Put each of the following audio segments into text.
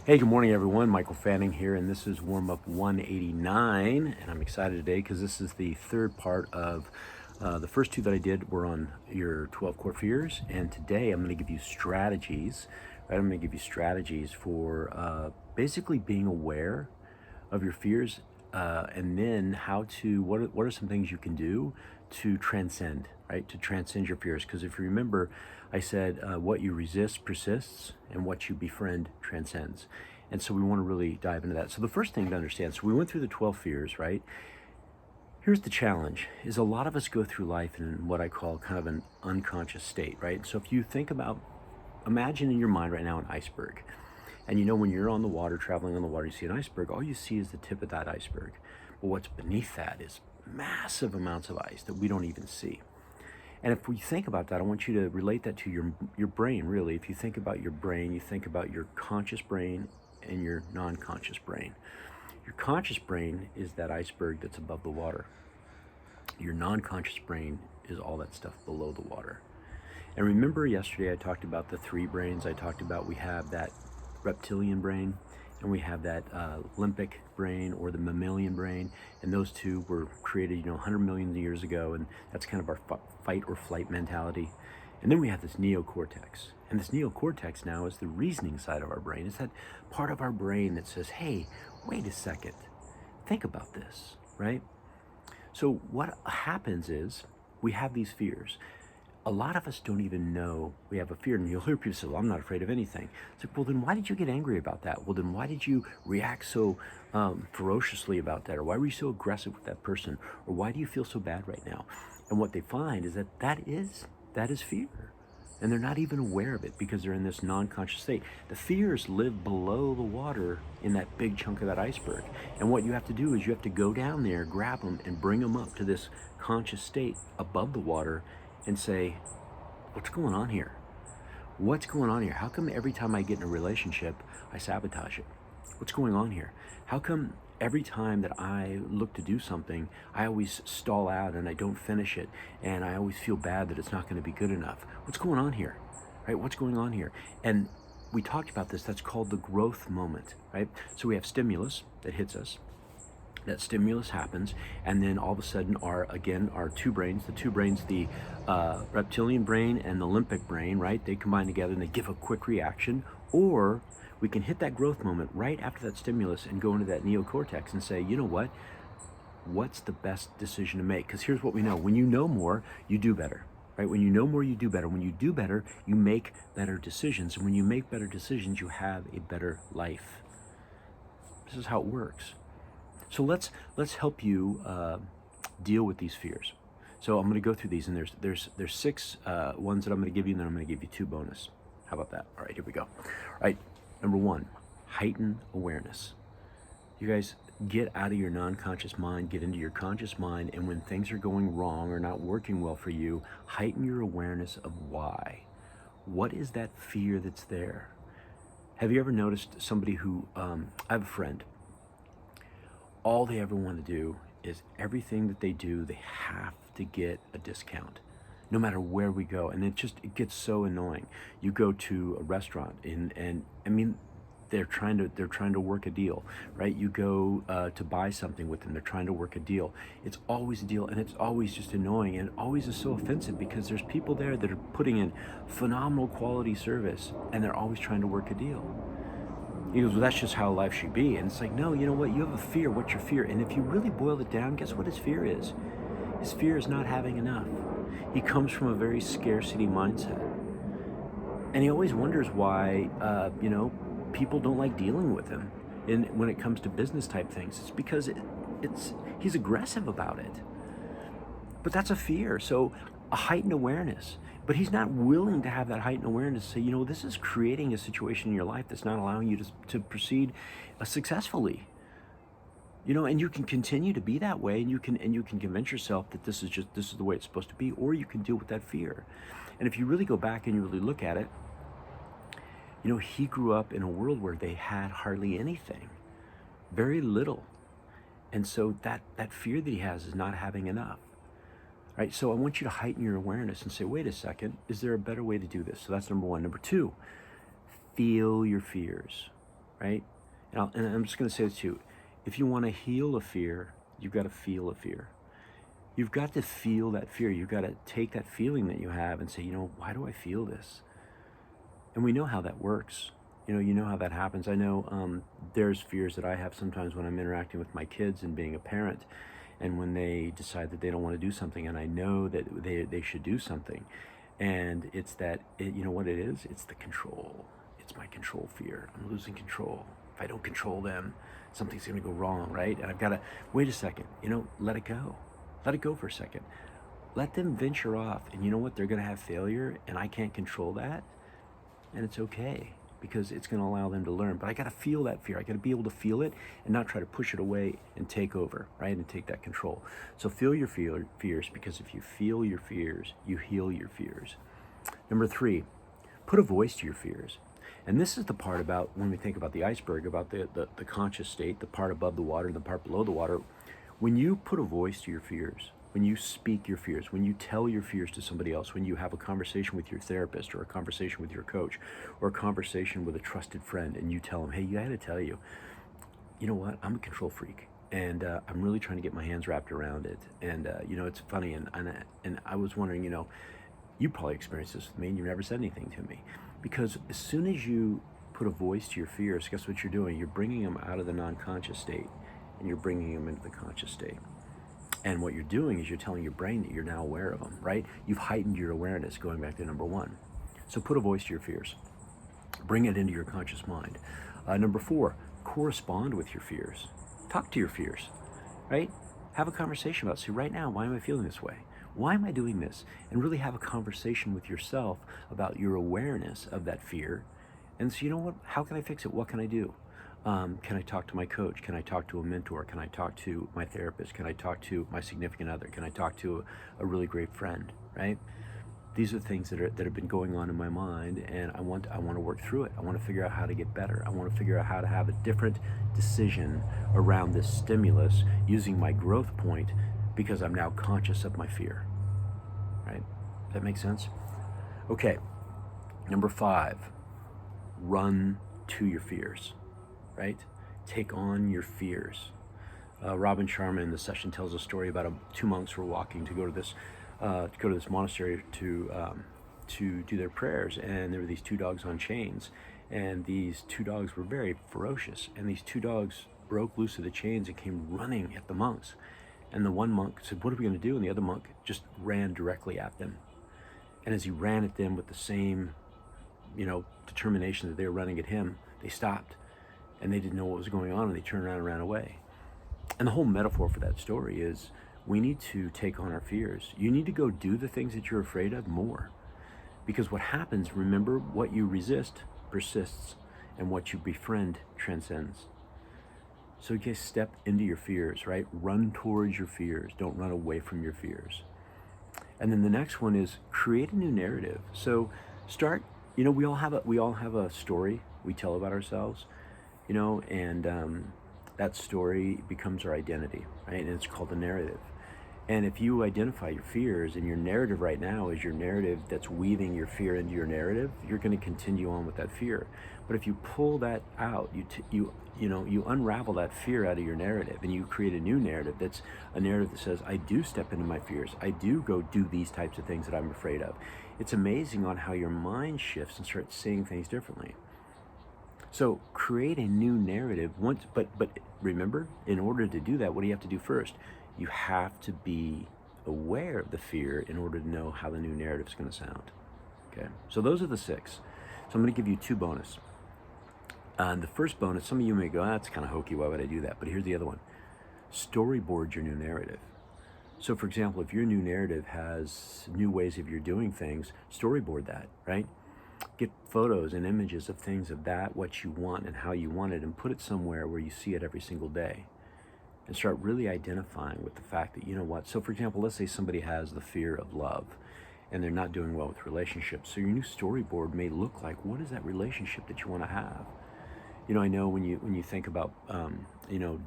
Hey, good morning, everyone. Michael Fanning here, and this is warm up 189. And I'm excited today because this is the third part of the first two that I did were on your 12 core fears. And today I'm going to give you strategies, right? I'm going to give you strategies for basically being aware of your fears, and then what are some things you can do to transcend, right? To transcend your fears. Because if you remember, I said what you resist persists, and what you befriend transcends. And so we want to really dive into that. So the first thing to understand, so we went through the 12 fears, right? Here's the challenge: is a lot of us go through life in what I call kind of an unconscious state, right? So if you think about, imagine in your mind right now an iceberg. And when you're on the water, traveling on the water, you see an iceberg, all you see is the tip of that iceberg. But what's beneath that is massive amounts of ice that we don't even see. And if we think about that, I want you to relate that to your brain, really. If you think about your brain, you think about your conscious brain and your non-conscious brain. Your conscious brain is that iceberg that's above the water. Your non-conscious brain is all that stuff below the water. And remember yesterday I talked about the three brains. I talked about we have that reptilian brain and we have that limbic brain, or the mammalian brain, and those two were created 100 million years ago, and that's kind of our fight or flight mentality. And then we have this neocortex, and this neocortex now is the reasoning side of our brain. It's that part of our brain that says, hey, wait a second, think about this, right? So what happens is we have these fears. A lot of us don't even know we have a fear. And you'll hear people say, well, I'm not afraid of anything. It's like, well, then why did you get angry about that? Well, then why did you react so ferociously about that? Or why were you so aggressive with that person? Or why do you feel so bad right now? And what they find is that is fear. And they're not even aware of it because they're in this non-conscious state. The fears live below the water in that big chunk of that iceberg. And what you have to do is you have to go down there, grab them, and bring them up to this conscious state above the water and say, what's going on here? What's going on here? How come every time I get in a relationship, I sabotage it? What's going on here? How come every time that I look to do something, I always stall out and I don't finish it, and I always feel bad that it's not going to be good enough? What's going on here? Right? What's going on here? And we talked about this. That's called the growth moment, right? So we have stimulus that hits us. That stimulus happens, and then all of a sudden our two brains, the reptilian brain and the limbic brain, right, they combine together and they give a quick reaction. Or we can hit that growth moment right after that stimulus and go into that neocortex and say, you know what, what's the best decision to make? Because here's what we know: when you know more, you do better, right? When you know more, you do better. When you do better, you make better decisions, and when you make better decisions, you have a better life. This is how it works. So let's help you deal with these fears. So I'm going to go through these, and there's six ones that I'm going to give you, and then I'm going to give you two bonus. How about that? All right, here we go. All right, number one, heighten awareness. You guys, get out of your non-conscious mind, get into your conscious mind, and when things are going wrong or not working well for you, heighten your awareness of why. What is that fear that's there? Have you ever noticed somebody who, I have a friend, all they ever want to do is everything that they do, they have to get a discount no matter where we go. And it gets so annoying. You go to a restaurant and I mean, they're trying to work a deal, right? You go to buy something with them, they're trying to work a deal. It's always a deal, and it's always just annoying, and it always is so offensive because there's people there that are putting in phenomenal quality service, and they're always trying to work a deal. He goes, well, that's just how life should be. And it's like, no, you know what? You have a fear. What's your fear? And if you really boil it down, guess what his fear is? His fear is not having enough. He comes from a very scarcity mindset. And he always wonders why, people don't like dealing with him when it comes to business type things. It's because he's aggressive about it. But that's a fear. So a heightened awareness. But he's not willing to have that heightened awareness to say, this is creating a situation in your life that's not allowing you to proceed successfully. And you can continue to be that way, and you can convince yourself that this is the way it's supposed to be, or you can deal with that fear. And if you really go back and you really look at it, he grew up in a world where they had hardly anything, very little. And so that fear that he has is not having enough. Right, so I want you to heighten your awareness and say, wait a second, is there a better way to do this? So that's number one. Number two, feel your fears. right? And I'm just going to say this to you. If you want to heal a fear, you've got to feel a fear. You've got to feel that fear. You've got to take that feeling that you have and say, why do I feel this? And we know how that works. You know how that happens. I know there's fears that I have sometimes when I'm interacting with my kids and being a parent, and when they decide that they don't want to do something, and I know that they should do something. And it's that, you know what it is? It's the control. It's my control fear. I'm losing control. If I don't control them, something's going to go wrong, right? And I've got to, wait a second, let it go. Let it go for a second. Let them venture off. And you know what? They're going to have failure, and I can't control that. And it's okay, because it's going to allow them to learn. But I got to feel that fear. I got to be able to feel it and not try to push it away and take over, right? And take that control. So feel your fears, because if you feel your fears, you heal your fears. Number 3, put a voice to your fears. And this is the part about when we think about the iceberg, about the conscious state, the part above the water and the part below the water. When you put a voice to your fears, when you speak your fears, when you tell your fears to somebody else, when you have a conversation with your therapist, or a conversation with your coach, or a conversation with a trusted friend, and you tell them, hey, I had to tell you, you know what, I'm a control freak, and I'm really trying to get my hands wrapped around it. And it's funny, and I was wondering, you probably experienced this with me, and you never said anything to me, because as soon as you put a voice to your fears, guess what you're doing? You're bringing them out of the non-conscious state, and you're bringing them into the conscious state. And what you're doing is you're telling your brain that you're now aware of them, right? You've heightened your awareness, going back to number 1. So put a voice to your fears. Bring it into your conscious mind. Number 4, correspond with your fears. Talk to your fears, right? Have a conversation about it. Say, right now, why am I feeling this way? Why am I doing this? And really have a conversation with yourself about your awareness of that fear. And so, you know what? How can I fix it? What can I do? Can I talk to my coach? Can I talk to a mentor? Can I talk to my therapist? Can I talk to my significant other? Can I talk to a really great friend, right? These are things that have been going on in my mind, and I want to work through it. I want to figure out how to get better. I want to figure out how to have a different decision around this stimulus using my growth point, because I'm now conscious of my fear, right? Does that make sense? Okay, number 5, run to your fears. Right? Take on your fears. Robin Sharma in the session tells a story about 2 monks were walking to go to this monastery to do their prayers, and there were these 2 dogs on chains, and these 2 dogs were very ferocious, and these 2 dogs broke loose of the chains and came running at the monks. And the one monk said, what are we going to do? And the other monk just ran directly at them. And as he ran at them with the same determination that they were running at him, they stopped. And they didn't know what was going on, and they turned around and ran away. And the whole metaphor for that story is we need to take on our fears. You need to go do the things that you're afraid of more. Because what happens, remember, what you resist persists, and what you befriend transcends. So you guys step into your fears, right? Run towards your fears. Don't run away from your fears. And then the next one is create a new narrative. So start, we all have a story we tell about ourselves. And that story becomes our identity, right? And it's called a narrative. And if you identify your fears, and your narrative right now is your narrative that's weaving your fear into your narrative, you're going to continue on with that fear. But if you pull that out, you unravel that fear out of your narrative, and you create a new narrative that's a narrative that says, I do step into my fears. I do go do these types of things that I'm afraid of. It's amazing on how your mind shifts and starts seeing things differently. So create a new narrative but remember, in order to do that, what do you have to do first? You have to be aware of the fear in order to know how the new narrative is going to sound. Okay, so those are the 6. So I'm going to give you 2 bonus. The first bonus, some of you may go, that's kind of hokey, why would I do that? But here's the other one. Storyboard your new narrative. So for example, if your new narrative has new ways of you doing things, storyboard that, right? Get photos and images of things of that, what you want and how you want it, and put it somewhere where you see it every single day. And start really identifying with the fact that, so for example, let's say somebody has the fear of love, and they're not doing well with relationships. So your new storyboard may look like, what is that relationship that you want to have? I know when you think about,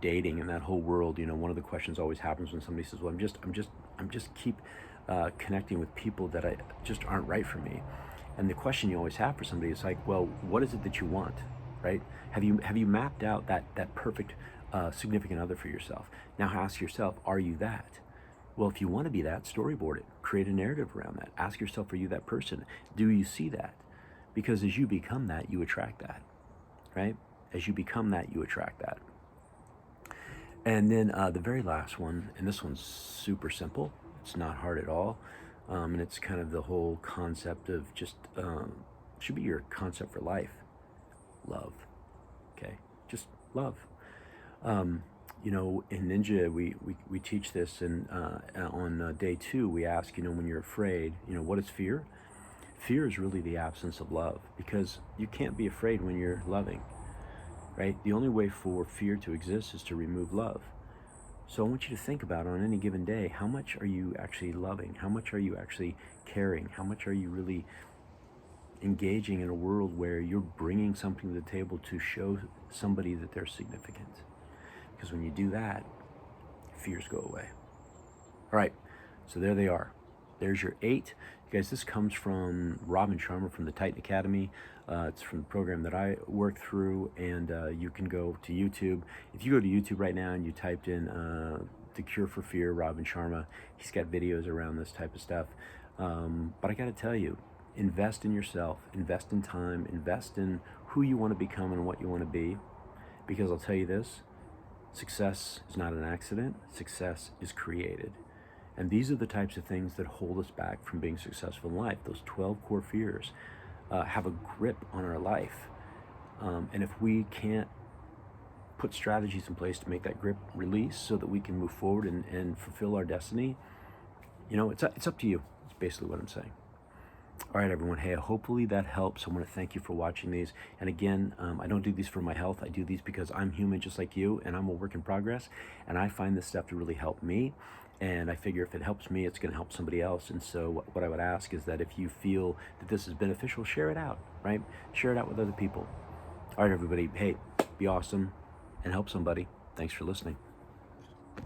dating and that whole world, one of the questions always happens when somebody says, well, I'm just keep connecting with people that just aren't right for me. And the question you always have for somebody is like, well, what is it that you want, right? Have you mapped out that perfect significant other for yourself? Now ask yourself, are you that? Well, if you want to be that, storyboard it. Create a narrative around that. Ask yourself, are you that person? Do you see that? Because as you become that, you attract that, right? As you become that, you attract that. And then the very last one, and this one's super simple. It's not hard at all. And it's kind of the whole concept of just, should be your concept for life. Love, okay? Just love. You know, in Ninja, we teach this, and on day 2, we ask, you know, when you're afraid, you know, what is fear? Fear is really the absence of love, because you can't be afraid when you're loving, right? The only way for fear to exist is to remove love. So I want you to think about, on any given day, how much are you actually loving? How much are you actually caring? How much are you really engaging in a world where you're bringing something to the table to show somebody that they're significant? Because when you do that, fears go away. All right, so there they are. There's your 8. You guys, this comes from Robin Sharma from the Titan Academy. It's from the program that I work through, and you can go to YouTube. If you go to YouTube right now and you typed in The Cure for Fear, Robin Sharma, he's got videos around this type of stuff. But I got to tell you, invest in yourself, invest in time, invest in who you want to become and what you want to be. Because I'll tell you this, success is not an accident. Success is created. And these are the types of things that hold us back from being successful in life. Those 12 core fears have a grip on our life. And if we can't put strategies in place to make that grip release so that we can move forward and fulfill our destiny, you know, it's up to you. It's basically what I'm saying. All right, everyone. Hey, hopefully that helps. I want to thank you for watching these. And again, I don't do these for my health. I do these because I'm human just like you, and I'm a work in progress. And I find this stuff to really help me. And I figure if it helps me, it's going to help somebody else. And so what I would ask is that if you feel that this is beneficial, share it out, right? Share it out with other people. All right, everybody. Hey, be awesome and help somebody. Thanks for listening.